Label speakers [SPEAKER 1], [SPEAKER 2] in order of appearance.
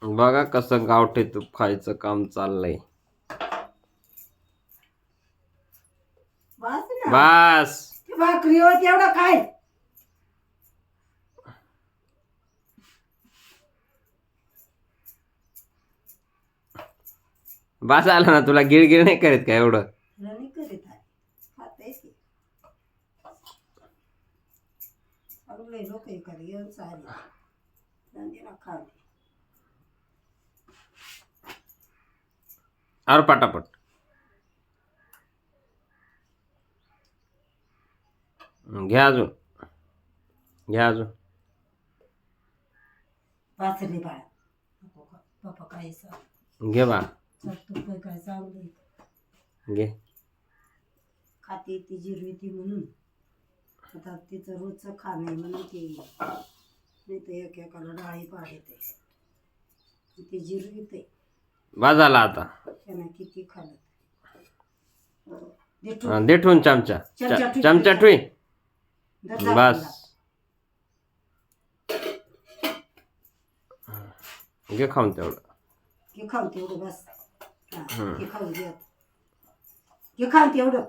[SPEAKER 1] बघा कसं गावठी तूप खायचं काम चाललंय.
[SPEAKER 2] बस ना.
[SPEAKER 1] बस
[SPEAKER 2] ते भाकरी होत एवढं काय.
[SPEAKER 1] बस आलं ना, तुला गिळगिळ नाही करीत का एवढं?
[SPEAKER 2] नाही करीत आहे. खाते की चांगले लोक एखादी येऊन चालेल ना खाते.
[SPEAKER 1] अरे पटापट घ्या अजून, घ्या अजून.
[SPEAKER 2] वाचले बाळा नको का पप्पा काय सांग
[SPEAKER 1] घे बा,
[SPEAKER 2] तू काय चांगलं
[SPEAKER 1] घे.
[SPEAKER 2] खाते ती जिरवी ती म्हणून आता तिचं रोजचं खाणं आहे म्हणून ती नाही तर एक एकाला डाळी पाडते ती जिरवी ते
[SPEAKER 1] बा झाला आता.
[SPEAKER 2] त्यानं किती खाल्लं.
[SPEAKER 1] दे ठेवून चमचा, चमचा ठुई. बस घे खाऊन तेवढं.
[SPEAKER 2] घे खाऊन तेवढं बस. घे खाऊन घे खाऊन तेवढं.